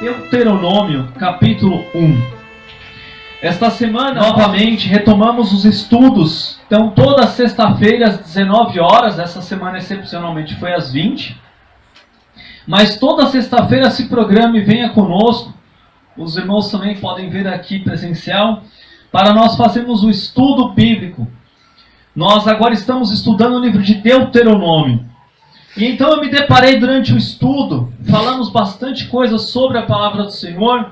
Deuteronômio, capítulo 1. Esta semana, novamente, retomamos os estudos. Então, toda sexta-feira, às 19 horas, essa semana excepcionalmente foi às 20. Mas toda sexta-feira se programe e venha conosco. Os irmãos também podem vir aqui presencial, para nós fazermos o estudo bíblico. Nós agora estamos estudando o livro de Deuteronômio. E então eu me deparei durante o estudo, falamos bastante coisa sobre a palavra do Senhor.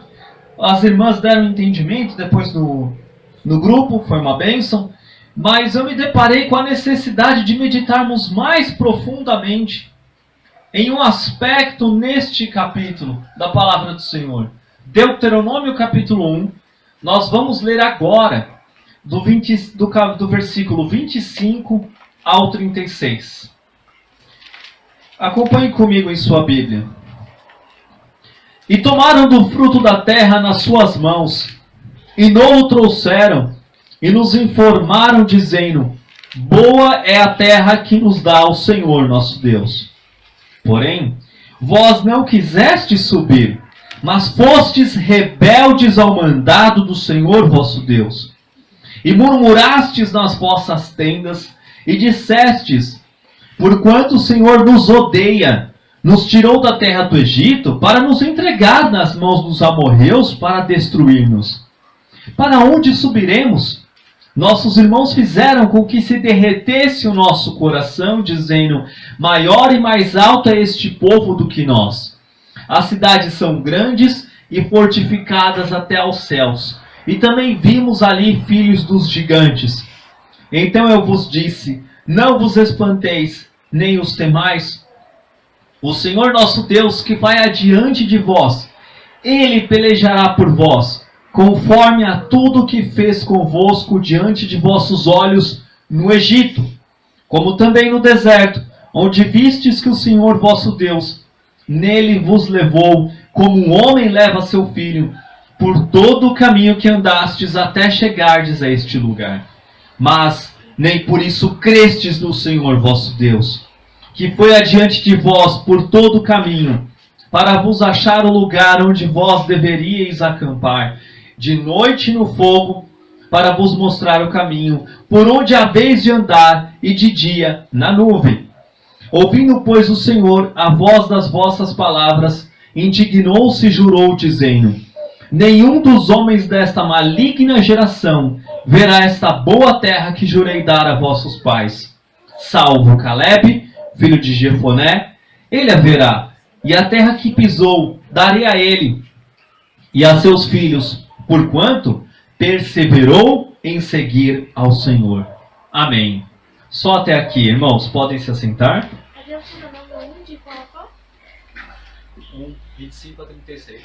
As irmãs deram entendimento depois no grupo, foi uma bênção. Mas eu me deparei com a necessidade de meditarmos mais profundamente em um aspecto neste capítulo da palavra do Senhor. Deuteronômio capítulo 1, nós vamos ler agora do versículo 25 ao 36. Acompanhe comigo em sua Bíblia. E tomaram do fruto da terra nas suas mãos, e no trouxeram, e nos informaram, dizendo: boa é a terra que nos dá o Senhor nosso Deus. Porém, vós não quisestes subir, mas fostes rebeldes ao mandado do Senhor vosso Deus. E murmurastes nas vossas tendas, e dissestes: porquanto o Senhor nos odeia, nos tirou da terra do Egito, para nos entregar nas mãos dos amorreus, para destruir-nos. Para onde subiremos? Nossos irmãos fizeram com que se derretesse o nosso coração, dizendo: maior e mais alto é este povo do que nós. As cidades são grandes e fortificadas até aos céus. E também vimos ali filhos dos gigantes. Então eu vos disse: não vos espanteis, nem os temais. O Senhor nosso Deus, que vai adiante de vós, Ele pelejará por vós, conforme a tudo que fez convosco diante de vossos olhos no Egito, como também no deserto, onde vistes que o Senhor vosso Deus, nele vos levou, como um homem leva seu filho, por todo o caminho que andastes até chegardes a este lugar. Mas nem por isso crestes no Senhor vosso Deus, que foi adiante de vós por todo o caminho, para vos achar o lugar onde vós deveríeis acampar, de noite no fogo, para vos mostrar o caminho, por onde haveis de andar, e de dia na nuvem. Ouvindo, pois, o Senhor a voz das vossas palavras, indignou-se e jurou, dizendo: nenhum dos homens desta maligna geração verá esta boa terra que jurei dar a vossos pais, salvo Caleb, filho de Jefoné, ele a verá, e a terra que pisou darei a ele e a seus filhos, porquanto perseverou em seguir ao Senhor. Amém. Só até aqui, irmãos, podem se assentar. 25 a 36.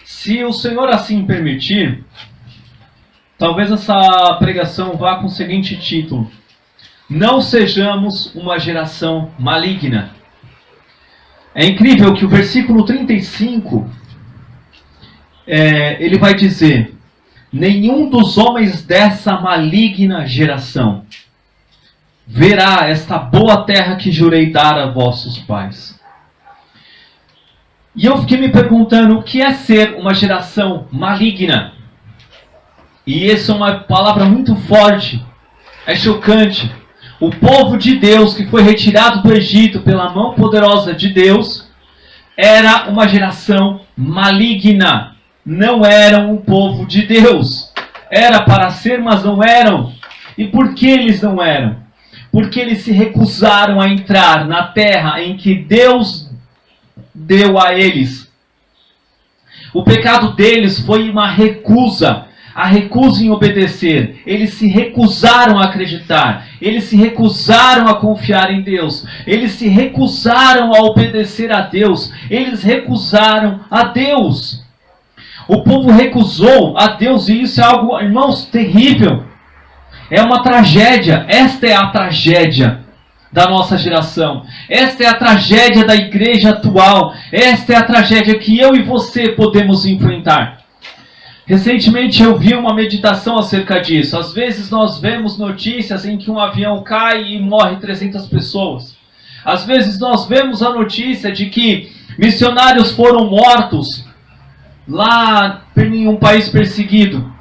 Se o Senhor assim permitir, talvez essa pregação vá com o seguinte título: não sejamos uma geração maligna. É incrível que o versículo 35, ele vai dizer: nenhum dos homens dessa maligna geração verá esta boa terra que jurei dar a vossos pais. E eu fiquei me perguntando o que é ser uma geração maligna. E essa é uma palavra muito forte, é chocante. O povo de Deus que foi retirado do Egito pela mão poderosa de Deus era uma geração maligna. Não eram um povo de Deus. Era para ser, mas não eram. E por que eles não eram? Porque eles se recusaram a entrar na terra em que Deus deu a eles. O pecado deles foi uma recusa, a recusa em obedecer. Eles se recusaram a acreditar, eles se recusaram a confiar em Deus, eles se recusaram a obedecer a Deus, eles recusaram a Deus. O povo recusou a Deus e isso é algo, irmãos, terrível. É uma tragédia. Esta é a tragédia da nossa geração. Esta é a tragédia da igreja atual. Esta é a tragédia que eu e você podemos enfrentar. Recentemente eu vi uma meditação acerca disso. Às vezes nós vemos notícias em que um avião cai e morre 300 pessoas. Às vezes nós vemos a notícia de que missionários foram mortos lá em um país perseguido.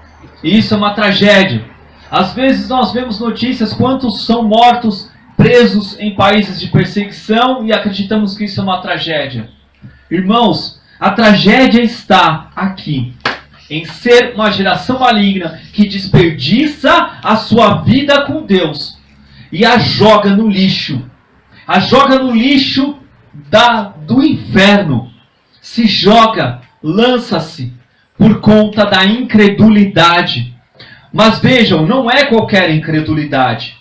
E isso é uma tragédia. Às vezes nós vemos notícias quantos são mortos, presos em países de perseguição e acreditamos que isso é uma tragédia. Irmãos, a tragédia está aqui, em ser uma geração maligna que desperdiça a sua vida com Deus e a joga no lixo. A joga no lixo do inferno. Se joga, lança-se por conta da incredulidade. Mas vejam, não é qualquer incredulidade.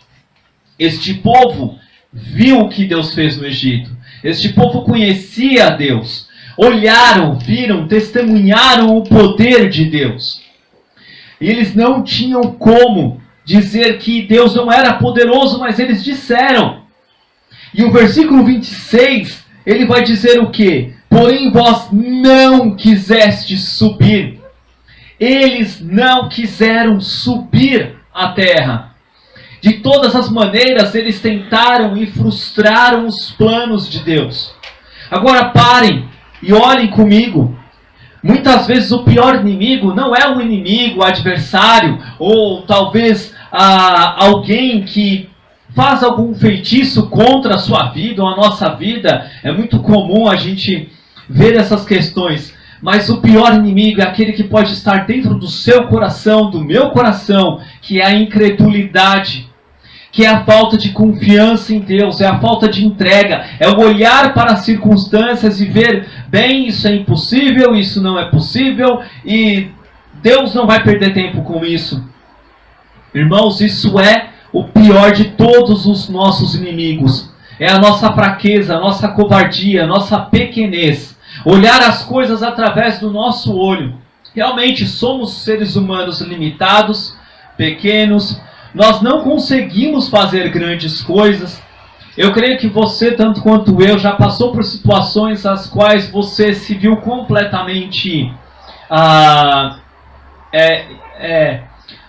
Este povo viu o que Deus fez no Egito. Este povo conhecia a Deus. Olharam, viram, testemunharam o poder de Deus. E eles não tinham como dizer que Deus não era poderoso, mas eles disseram. E o versículo 26, ele vai dizer o quê? Porém vós não quisestes subir. Eles não quiseram subir à terra. De todas as maneiras, eles tentaram e frustraram os planos de Deus. Agora parem e olhem comigo. Muitas vezes o pior inimigo não é o inimigo, o adversário, ou talvez alguém que faz algum feitiço contra a sua vida ou a nossa vida. É muito comum a gente ver essas questões. Mas o pior inimigo é aquele que pode estar dentro do seu coração, do meu coração, que é a incredulidade, que é a falta de confiança em Deus, é a falta de entrega, é o olhar para as circunstâncias e ver, bem, isso é impossível, isso não é possível, e Deus não vai perder tempo com isso. Irmãos, isso é o pior de todos os nossos inimigos. É a nossa fraqueza, a nossa covardia, a nossa pequenez. Olhar as coisas através do nosso olho. Realmente somos seres humanos limitados, pequenos. Nós não conseguimos fazer grandes coisas. Eu creio que você, tanto quanto eu, já passou por situações as quais você se viu completamente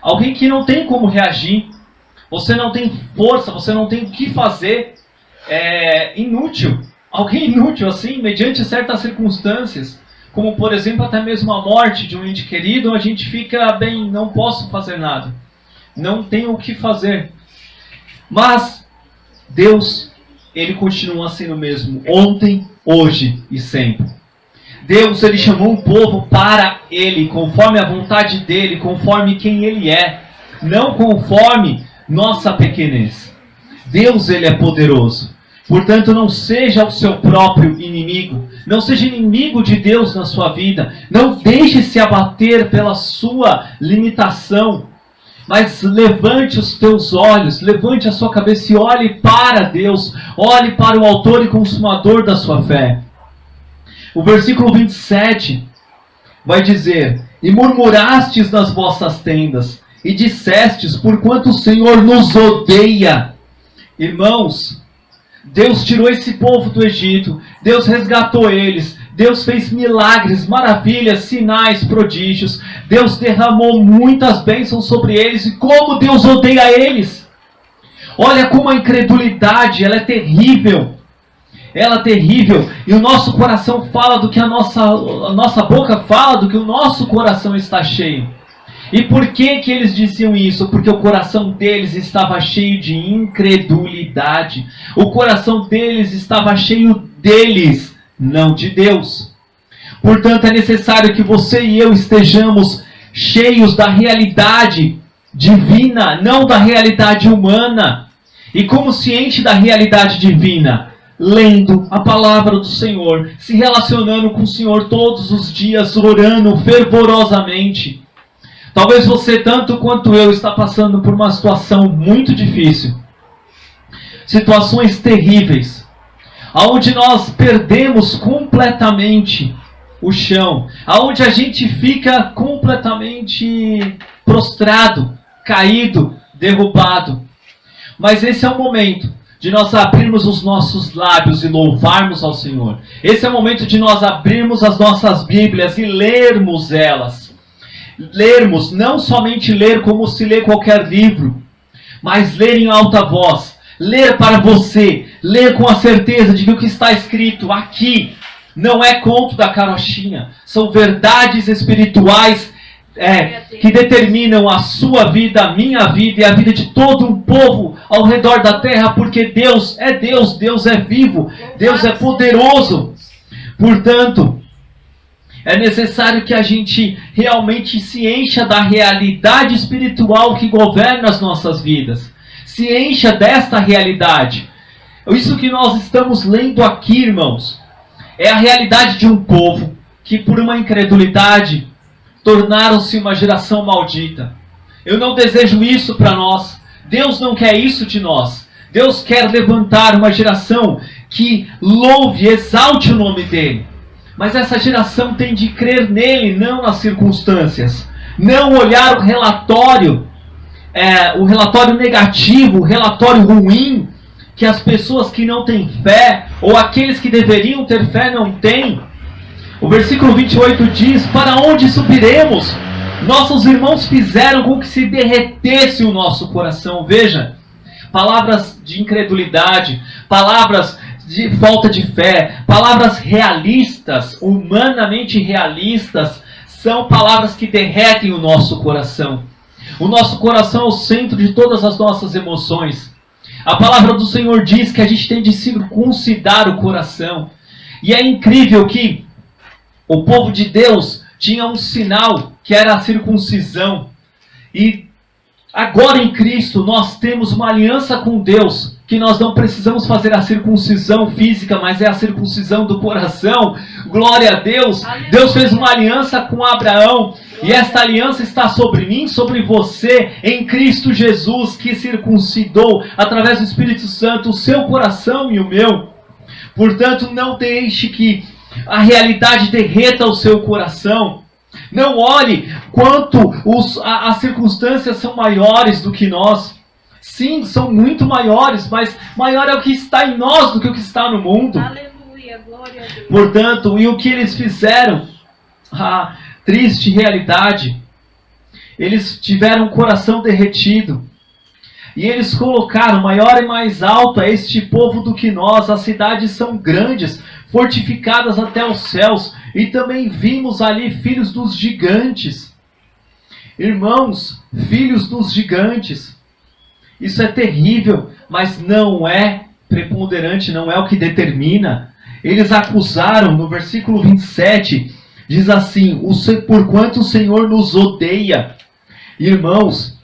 alguém que não tem como reagir. Você não tem força, você não tem o que fazer. É inútil. Alguém inútil assim, mediante certas circunstâncias, como por exemplo até mesmo a morte de um ente querido, a gente fica bem, não posso fazer nada, não tenho o que fazer. Mas Deus, Ele continua sendo o mesmo, ontem, hoje e sempre. Deus, Ele chamou um povo para Ele, conforme a vontade dEle, conforme quem Ele é, não conforme nossa pequenez. Deus, Ele é poderoso. Portanto, não seja o seu próprio inimigo. Não seja inimigo de Deus na sua vida. Não deixe se abater pela sua limitação. Mas levante os teus olhos, levante a sua cabeça e olhe para Deus. Olhe para o autor e consumador da sua fé. O versículo 27 vai dizer: E murmurastes nas vossas tendas, e dissestes, porquanto o Senhor nos odeia. Irmãos, Deus tirou esse povo do Egito, Deus resgatou eles, Deus fez milagres, maravilhas, sinais, prodígios, Deus derramou muitas bênçãos sobre eles, e como Deus odeia eles. Olha como a incredulidade, ela é terrível, e o nosso coração fala do que a nossa boca fala, do que o nosso coração está cheio. E por que eles diziam isso? Porque o coração deles estava cheio de incredulidade. O coração deles estava cheio deles, não de Deus. Portanto, é necessário que você e eu estejamos cheios da realidade divina, não da realidade humana. E como ciente da realidade divina? Lendo a palavra do Senhor, se relacionando com o Senhor todos os dias, orando fervorosamente. Talvez você, tanto quanto eu, está passando por uma situação muito difícil. Situações terríveis. Onde nós perdemos completamente o chão. Onde a gente fica completamente prostrado, caído, derrubado. Mas esse é o momento de nós abrirmos os nossos lábios e louvarmos ao Senhor. Esse é o momento de nós abrirmos as nossas Bíblias e lermos elas. lermos, não somente ler como se lê qualquer livro, mas ler em alta voz, ler para você, ler com a certeza de que o que está escrito aqui não é conto da carochinha, são verdades espirituais que determinam a sua vida, a minha vida e a vida de todo um povo ao redor da terra, porque Deus é Deus, Deus é vivo, Deus é poderoso. Portanto, é necessário que a gente realmente se encha da realidade espiritual que governa as nossas vidas. Se encha desta realidade. Isso que nós estamos lendo aqui, irmãos, é a realidade de um povo que, por uma incredulidade, tornaram-se uma geração maldita. Eu não desejo isso para nós. Deus não quer isso de nós. Deus quer levantar uma geração que louve e exalte o nome dele. Mas essa geração tem de crer nele, não nas circunstâncias. Não olhar o relatório negativo, o relatório ruim, que as pessoas que não têm fé, ou aqueles que deveriam ter fé, não têm. O versículo 28 diz: para onde subiremos? Nossos irmãos fizeram com que se derretesse o nosso coração. Veja, palavras de incredulidade, palavras de falta de fé, palavras realistas, humanamente realistas, são palavras que derretem o nosso coração. O nosso coração é o centro de todas as nossas emoções. A palavra do Senhor diz que a gente tem de circuncidar o coração. E é incrível que o povo de Deus tinha um sinal, que era a circuncisão. E agora em Cristo nós temos uma aliança com Deus, que nós não precisamos fazer a circuncisão física, mas é a circuncisão do coração. Glória a Deus! Aleluia. Deus fez uma aliança com Abraão, e esta aliança está sobre mim, sobre você, em Cristo Jesus, que circuncidou, através do Espírito Santo, o seu coração e o meu. Portanto, não deixe que a realidade derreta o seu coração. Não olhe quanto as circunstâncias são maiores do que nós. Sim, são muito maiores, mas maior é o que está em nós do que o que está no mundo. Aleluia, glória a Deus. Portanto, e o que eles fizeram? A triste realidade. Eles tiveram o coração derretido. E eles colocaram: maior e mais alto é este povo do que nós. As cidades são grandes, fortificadas até os céus. E também vimos ali filhos dos gigantes. Irmãos, filhos dos gigantes. Isso é terrível, mas não é preponderante, não é o que determina. Eles acusaram, no versículo 27, diz assim: porquanto o Senhor nos odeia. Irmãos,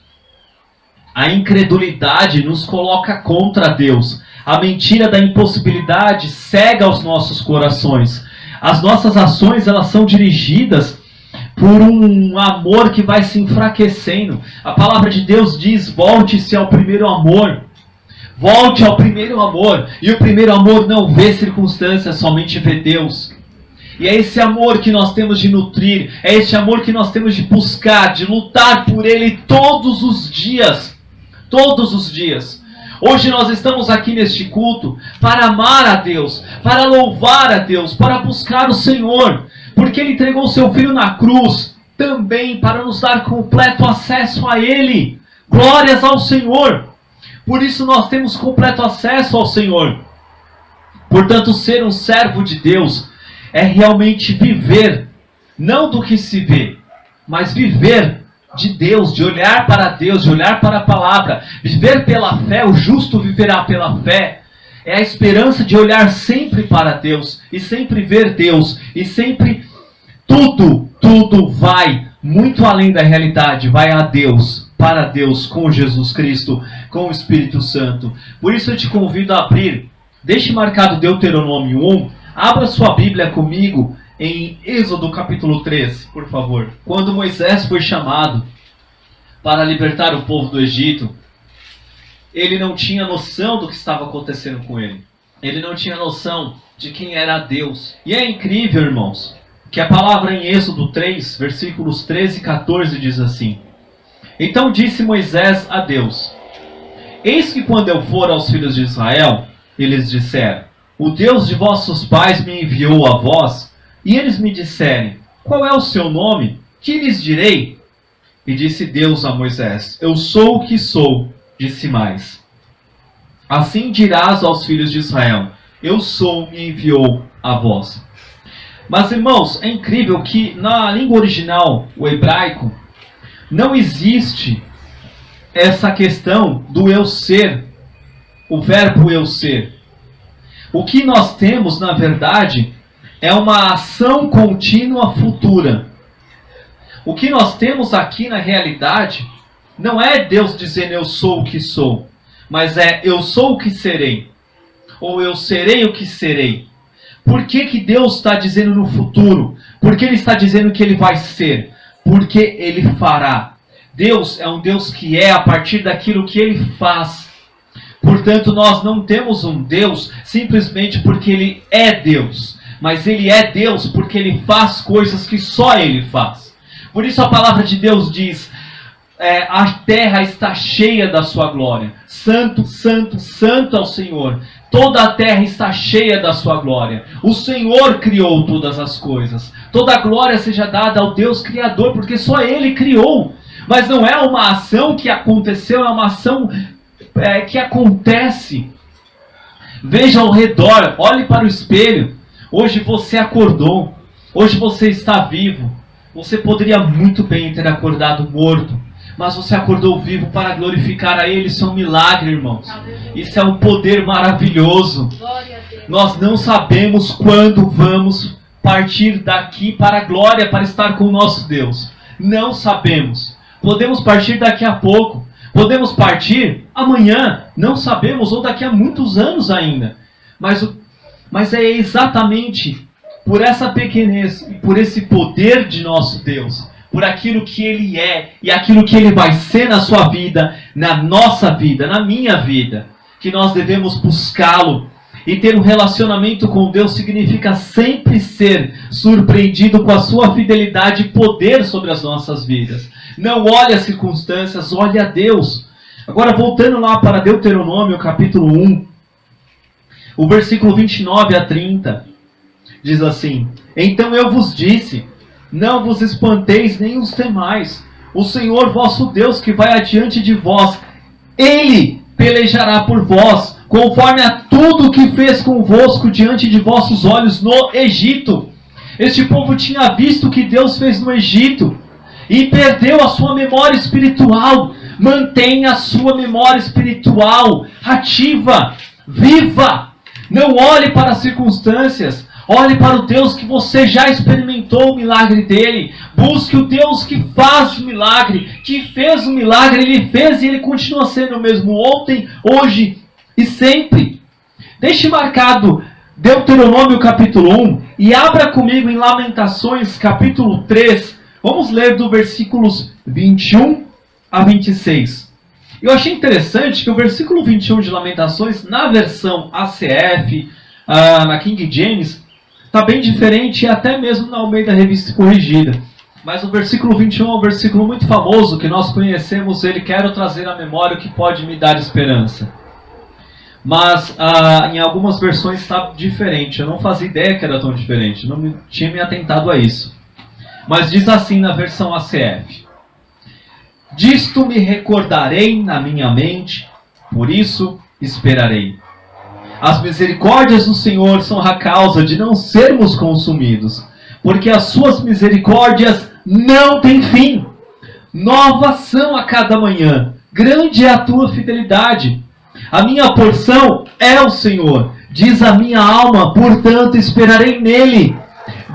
a incredulidade nos coloca contra Deus. A mentira da impossibilidade cega os nossos corações. As nossas ações, elas são dirigidas por um amor que vai se enfraquecendo. A palavra de Deus diz: volte-se ao primeiro amor. Volte ao primeiro amor. E o primeiro amor não vê circunstâncias, somente vê Deus. E é esse amor que nós temos de nutrir. É esse amor que nós temos de buscar, de lutar por ele todos os dias. Todos os dias. Hoje nós estamos aqui neste culto para amar a Deus, para louvar a Deus, para buscar o Senhor. Porque Ele entregou o Seu Filho na cruz, também para nos dar completo acesso a Ele. Glórias ao Senhor. Por isso nós temos completo acesso ao Senhor. Portanto, ser um servo de Deus é realmente viver, não do que se vê, mas viver de Deus, de olhar para Deus, de olhar para a palavra. Viver pela fé, o justo viverá pela fé. É a esperança de olhar sempre para Deus, e sempre ver Deus, e sempre tudo vai muito além da realidade, vai a Deus, para Deus, com Jesus Cristo, com o Espírito Santo. Por isso eu te convido a abrir, deixe marcado Deuteronômio 1, abra sua Bíblia comigo em Êxodo capítulo 3, por favor. Quando Moisés foi chamado para libertar o povo do Egito, ele não tinha noção do que estava acontecendo com ele. Ele não tinha noção de quem era Deus. E é incrível, irmãos, que a palavra em Êxodo 3, versículos 13 e 14 diz assim: então disse Moisés a Deus: eis que quando eu for aos filhos de Israel, eles disseram: o Deus de vossos pais me enviou a vós. E eles me disserem: qual é o seu nome? Que lhes direi? E disse Deus a Moisés: Eu sou o que sou. Disse mais: Assim dirás aos filhos de Israel: Eu sou, me enviou a vós. Mas, irmãos, é incrível que na língua original, o hebraico, não existe essa questão do eu ser, o verbo eu ser. O que nós temos, na verdade, é uma ação contínua futura. O que nós temos aqui na realidade não é Deus dizendo eu sou o que sou, mas é eu sou o que serei, ou eu serei o que serei. Por que Deus está dizendo no futuro? Por que Ele está dizendo que Ele vai ser? Porque Ele fará. Deus é um Deus que é a partir daquilo que Ele faz. Portanto, nós não temos um Deus simplesmente porque Ele é Deus, mas Ele é Deus porque Ele faz coisas que só Ele faz. Por isso a palavra de Deus diz: a terra está cheia da sua glória. Santo, santo, santo é o Senhor. Toda a terra está cheia da sua glória. O Senhor criou todas as coisas. Toda a glória seja dada ao Deus Criador, porque só Ele criou. Mas não é uma ação que aconteceu, é uma ação que acontece. Veja ao redor, olhe para o espelho. Hoje você acordou. Hoje você está vivo. Você poderia muito bem ter acordado morto, mas você acordou vivo para glorificar a Ele. Isso é um milagre, irmãos. Isso é um poder maravilhoso. Nós não sabemos quando vamos partir daqui para a glória, para estar com o nosso Deus. Não sabemos. Podemos partir daqui a pouco. Podemos partir amanhã. Não sabemos, ou daqui a muitos anos ainda. Mas é exatamente por essa pequenez e por esse poder de nosso Deus, por aquilo que Ele é e aquilo que Ele vai ser na sua vida, na nossa vida, na minha vida, que nós devemos buscá-lo. E ter um relacionamento com Deus significa sempre ser surpreendido com a sua fidelidade e poder sobre as nossas vidas. Não olhe as circunstâncias, olhe a Deus. Agora, voltando lá para Deuteronômio, capítulo 1, o versículo 29 a 30, diz assim: Então eu vos disse, não vos espanteis nem os temais. O Senhor vosso Deus que vai adiante de vós, Ele pelejará por vós, conforme a tudo que fez convosco diante de vossos olhos no Egito. Este povo tinha visto o que Deus fez no Egito e perdeu a sua memória espiritual. Mantenha a sua memória espiritual ativa, viva. Não olhe para as circunstâncias. Olhe para o Deus que você já experimentou o milagre dele. Busque o Deus que faz o milagre, que fez o milagre. Ele fez e Ele continua sendo o mesmo ontem, hoje e sempre. Deixe marcado Deuteronômio capítulo 1 e abra comigo em Lamentações capítulo 3. Vamos ler do versículos 21 a 26. Eu achei interessante que o versículo 21 de Lamentações, na versão ACF, na King James, está bem diferente, até mesmo na Almeida Revista Corrigida. Mas o versículo 21 é um versículo muito famoso, que nós conhecemos ele. Quero trazer à memória o que pode me dar esperança. Mas em algumas versões está diferente. Eu não fazia ideia que era tão diferente. Não tinha me atentado a isso. Mas diz assim na versão ACF: Disto me recordarei na minha mente, por isso esperarei. As misericórdias do Senhor são a causa de não sermos consumidos, porque as suas misericórdias não têm fim. Novas são a cada manhã, grande é a tua fidelidade. A minha porção é o Senhor, diz a minha alma, portanto esperarei nele.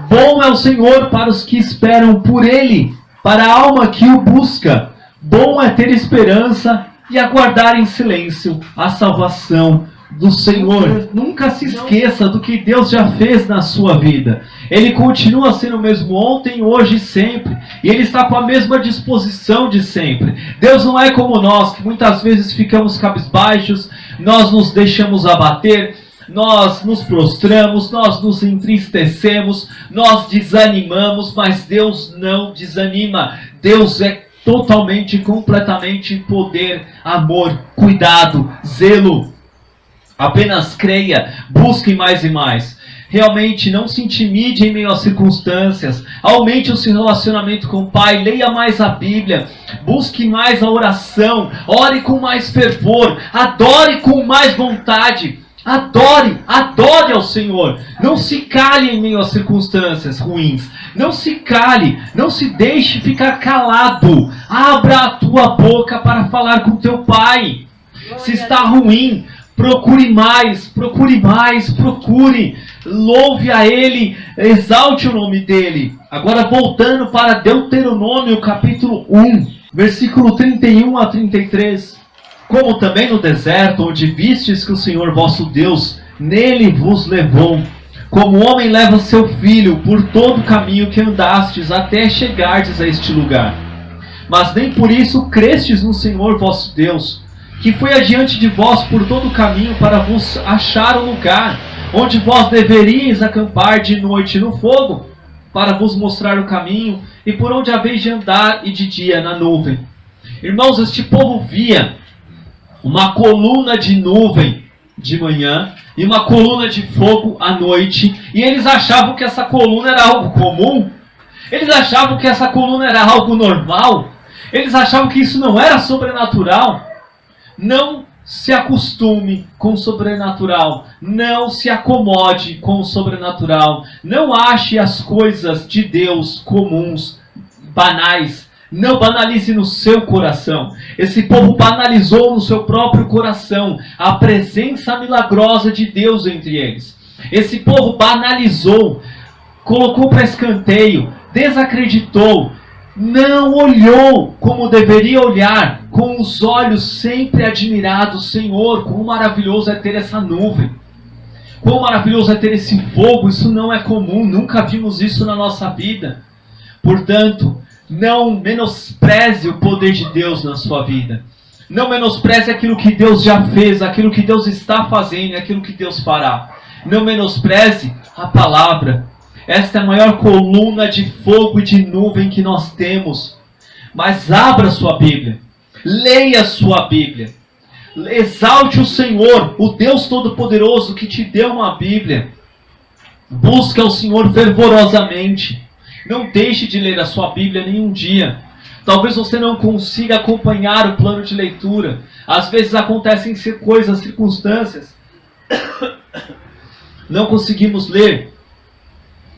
Bom é o Senhor para os que esperam por ele, para a alma que o busca. Bom é ter esperança e aguardar em silêncio a salvação do Senhor. Nunca se esqueça do que Deus já fez na sua vida. Ele continua sendo o mesmo ontem, hoje e sempre. E Ele está com a mesma disposição de sempre. Deus não é como nós, que muitas vezes ficamos cabisbaixos, nós nos deixamos abater, nós nos prostramos, nós nos entristecemos, nós desanimamos, mas Deus não desanima. Deus é totalmente, completamente poder, amor, cuidado, zelo. Apenas creia, busque mais e mais. Realmente, não se intimide em meio às circunstâncias. Aumente o seu relacionamento com o Pai. Leia mais a Bíblia. Busque mais a oração. Ore com mais fervor. Adore com mais vontade. Adore ao Senhor. Não se cale em meio às circunstâncias ruins. Não se cale. Não se deixe ficar calado. Abra a tua boca para falar com teu Pai. Se está ruim, procure mais, procure. Louve a Ele, exalte o nome dEle. Agora voltando para Deuteronômio capítulo 1, versículo 31 a 33. Como também no deserto, onde vistes que o Senhor vosso Deus nele vos levou, como o homem leva seu filho por todo o caminho que andastes até chegardes a este lugar. Mas nem por isso crestes no Senhor vosso Deus, que foi adiante de vós por todo o caminho para vos achar o lugar onde vós deveríeis acampar de noite no fogo, para vos mostrar o caminho, e por onde haveis de andar, e de dia na nuvem. Irmãos, este povo via uma coluna de nuvem de manhã, e uma coluna de fogo à noite, e eles achavam que essa coluna era algo comum, eles achavam que essa coluna era algo normal, eles achavam que isso não era sobrenatural. Não se acostume com o sobrenatural. Não se acomode com o sobrenatural. Não ache as coisas de Deus comuns, banais. Não banalize no seu coração. Esse povo banalizou no seu próprio coração a presença milagrosa de Deus entre eles. Esse povo banalizou, colocou para escanteio, desacreditou, não olhou como deveria olhar, com os olhos sempre admirados. Senhor, quão maravilhoso é ter essa nuvem, quão maravilhoso é ter esse fogo. Isso não é comum, nunca vimos isso na nossa vida. Portanto, não menospreze o poder de Deus na sua vida. Não menospreze aquilo que Deus já fez, aquilo que Deus está fazendo, aquilo que Deus fará. Não menospreze a palavra. Esta é a maior coluna de fogo e de nuvem que nós temos. Mas abra sua Bíblia. Leia sua Bíblia. Exalte o Senhor, o Deus Todo-Poderoso que te deu uma Bíblia. Busca o Senhor fervorosamente. Não deixe de ler a sua Bíblia nenhum dia. Talvez você não consiga acompanhar o plano de leitura. Às vezes acontecem coisas, circunstâncias. Não conseguimos ler.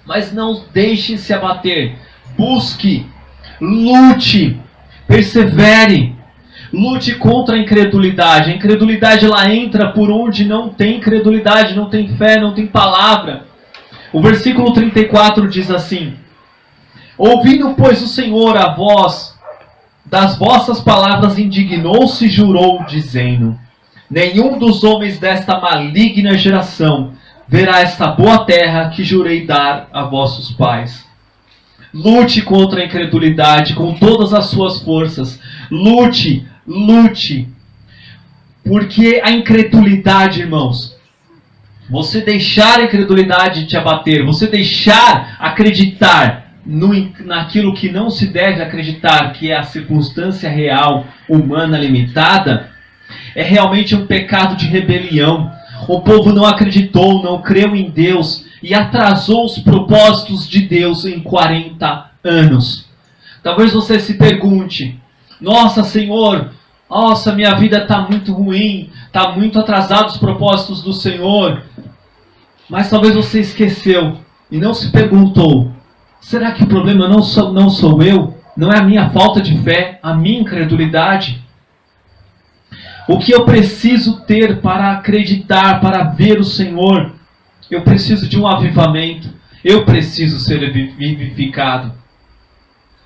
Mas não deixe se abater. Busque, lute, persevere. Lute contra a incredulidade. A incredulidade, ela entra por onde não tem incredulidade, não tem fé, não tem palavra. O versículo 34 diz assim: ouvindo, pois, o Senhor a voz das vossas palavras, indignou-se e jurou, dizendo: nenhum dos homens desta maligna geração verá esta boa terra que jurei dar a vossos pais. Lute contra a incredulidade com todas as suas forças. Lute. Porque a incredulidade, irmãos, você deixar a incredulidade te abater, você deixar acreditar naquilo que não se deve acreditar, que é a circunstância real, humana, limitada, é realmente um pecado de rebelião. O povo não acreditou, não creu em Deus e atrasou os propósitos de Deus em 40 anos. Talvez você se pergunte: nossa, Senhor, nossa, minha vida está muito ruim, está muito atrasado os propósitos do Senhor. Mas talvez você esqueceu e não se perguntou: será que o problema não sou eu? Não é a minha falta de fé, a minha incredulidade? O que eu preciso ter para acreditar, para ver o Senhor? Eu preciso de um avivamento. Eu preciso ser vivificado.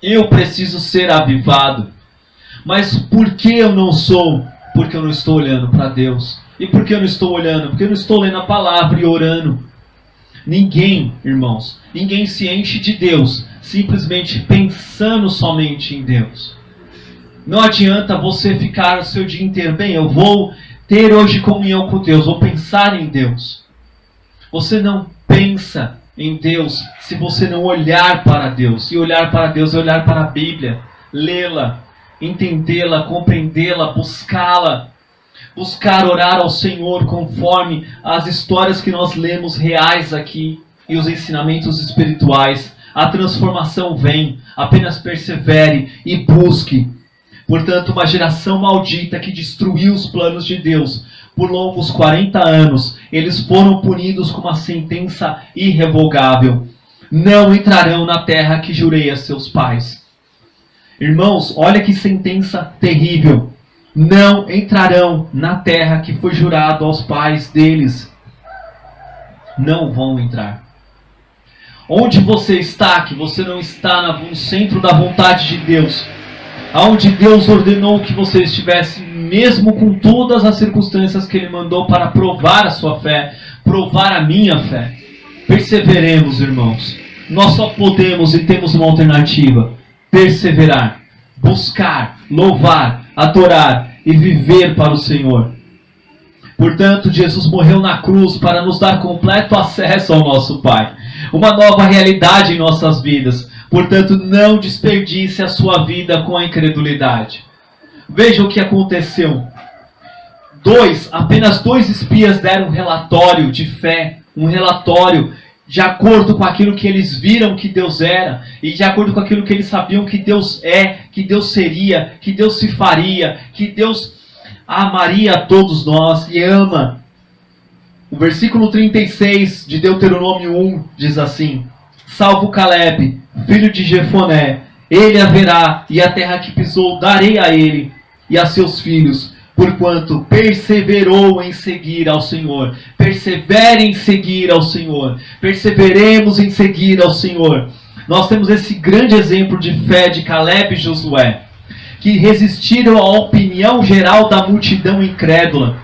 Eu preciso ser avivado. Mas por que eu não sou? Porque eu não estou olhando para Deus. E por que eu não estou olhando? Porque eu não estou lendo a palavra e orando. Ninguém, irmãos, ninguém se enche de Deus simplesmente pensando somente em Deus. Não adianta você ficar o seu dia inteiro: bem, eu vou ter hoje comunhão com Deus, vou pensar em Deus. Você não pensa em Deus se você não olhar para Deus. E olhar para Deus é olhar para a Bíblia, lê-la, entendê-la, compreendê-la, buscá-la. buscar orar ao Senhor conforme as histórias que nós lemos reais aqui e os ensinamentos espirituais. A transformação vem, apenas persevere e busque. Portanto, uma geração maldita que destruiu os planos de Deus por longos 40 anos, eles foram punidos com uma sentença irrevogável. Não entrarão na terra que jurei a seus pais. Irmãos, olha que sentença terrível. Não entrarão na terra que foi jurado aos pais deles. Não vão entrar. Onde você está, que você não está no centro da vontade de Deus, aonde Deus ordenou que você estivesse, mesmo com todas as circunstâncias que Ele mandou para provar a sua fé, provar a minha fé, perseveremos, irmãos. Nós só podemos e temos uma alternativa: perseverar, buscar, louvar, adorar e viver para o Senhor. Portanto, Jesus morreu na cruz para nos dar completo acesso ao nosso Pai, uma nova realidade em nossas vidas. Portanto, não desperdice a sua vida com a incredulidade. Veja o que aconteceu. Apenas 2 espias deram um relatório de fé, um relatório de acordo com aquilo que eles viram que Deus era, e de acordo com aquilo que eles sabiam que Deus é, que Deus seria, que Deus se faria, que Deus amaria a todos nós e ama. O versículo 36 de Deuteronômio 1 diz assim: salvo Caleb, filho de Jefoné, ele haverá, e a terra que pisou darei a ele e a seus filhos, porquanto perseverou em seguir ao Senhor. Persevere em seguir ao Senhor. Perseveremos em seguir ao Senhor. Nós temos esse grande exemplo de fé de Caleb e Josué, que resistiram à opinião geral da multidão incrédula.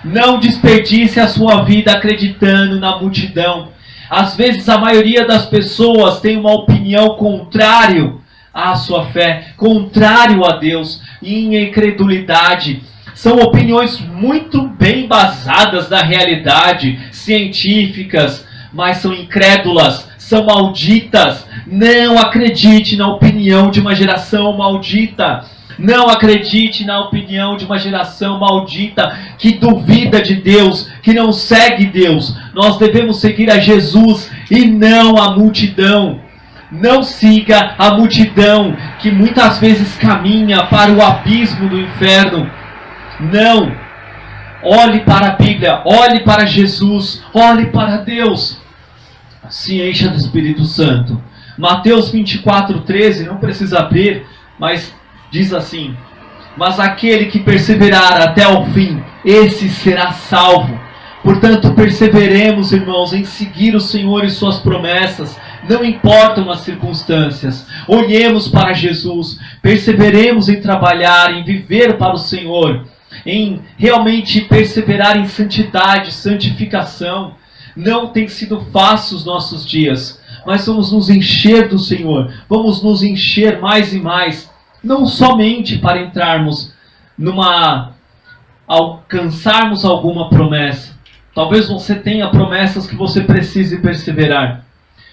Não desperdice a sua vida acreditando na multidão. Às vezes a maioria das pessoas tem uma opinião contrária à sua fé, contrário a Deus, em incredulidade. São opiniões muito bem basadas na realidade, científicas, mas são incrédulas, são malditas. Não acredite na opinião de uma geração maldita. Não acredite na opinião de uma geração maldita que duvida de Deus, que não segue Deus. Nós devemos seguir a Jesus e não a multidão. Não siga a multidão que muitas vezes caminha para o abismo do inferno. Não. Olhe para a Bíblia, olhe para Jesus, olhe para Deus. Se encha do Espírito Santo. Mateus 24:13, não precisa abrir, mas diz assim: mas aquele que perseverar até o fim, esse será salvo. Portanto, perseveremos, irmãos, em seguir o Senhor e suas promessas, não importam as circunstâncias. Olhemos para Jesus, perseveremos em trabalhar, em viver para o Senhor, em realmente perseverar em santidade, santificação. Não tem sido fácil os nossos dias, mas vamos nos encher do Senhor, vamos nos encher mais e mais, não somente para entrarmos alcançarmos alguma promessa. Talvez você tenha promessas que você precise perseverar,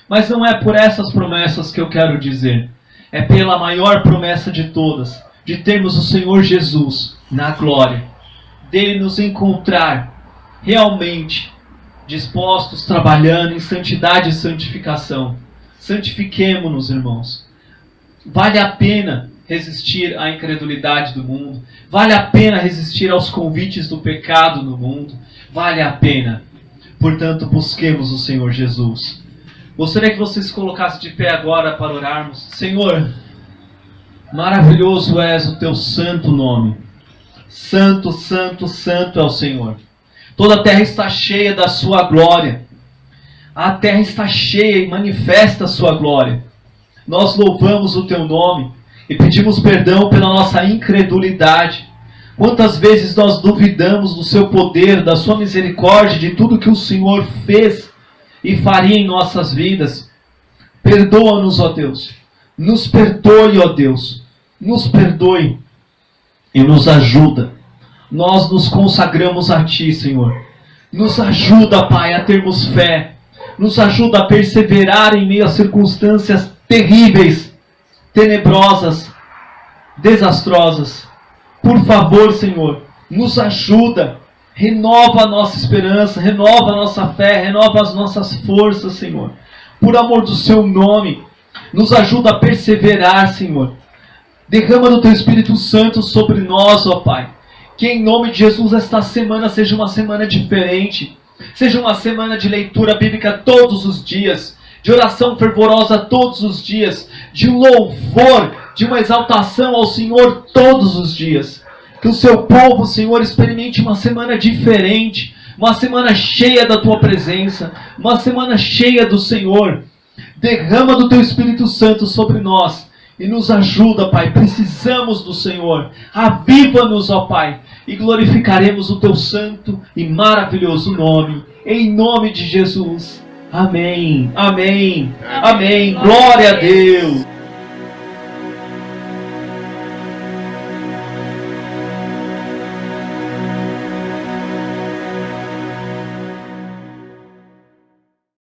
mas não é por essas promessas que eu quero dizer. É pela maior promessa de todas, de termos o Senhor Jesus na glória, dele nos encontrar realmente dispostos, trabalhando em santidade e santificação. Santifiquemo-nos, irmãos. Vale a pena resistir à incredulidade do mundo. Vale a pena resistir aos convites do pecado no mundo. Vale a pena. Portanto, busquemos o Senhor Jesus. Gostaria que você se colocasse de pé agora para orarmos. Senhor, maravilhoso és o teu santo nome. Santo, santo, santo é o Senhor. Toda a terra está cheia da sua glória. A terra está cheia e manifesta a sua glória. Nós louvamos o teu nome e pedimos perdão pela nossa incredulidade. Quantas vezes nós duvidamos do seu poder, da sua misericórdia, de tudo que o Senhor fez e faria em nossas vidas. Perdoa-nos, ó Deus. Nos perdoe, ó Deus. Nos perdoe e nos ajuda. Nós nos consagramos a Ti, Senhor. Nos ajuda, Pai, a termos fé. Nos ajuda a perseverar em meio a circunstâncias terríveis, tenebrosas, desastrosas. Por favor, Senhor, Nos ajuda, renova a nossa esperança, renova a nossa fé, renova as nossas forças, Senhor. Por amor do Seu nome, nos ajuda a perseverar, Senhor. Derrama do Teu Espírito Santo sobre nós, ó Pai. Que em nome de Jesus esta semana seja uma semana diferente. Seja uma semana de leitura bíblica todos os dias, de oração fervorosa todos os dias, de um louvor, de uma exaltação ao Senhor todos os dias. Que o Seu povo, Senhor, experimente uma semana diferente, uma semana cheia da Tua presença, uma semana cheia do Senhor. Derrama do Teu Espírito Santo sobre nós e nos ajuda, Pai. Precisamos do Senhor. Aviva-nos, ó Pai, e glorificaremos o Teu santo e maravilhoso nome. Em nome de Jesus. Amém. Amém. Amém. Glória a Deus.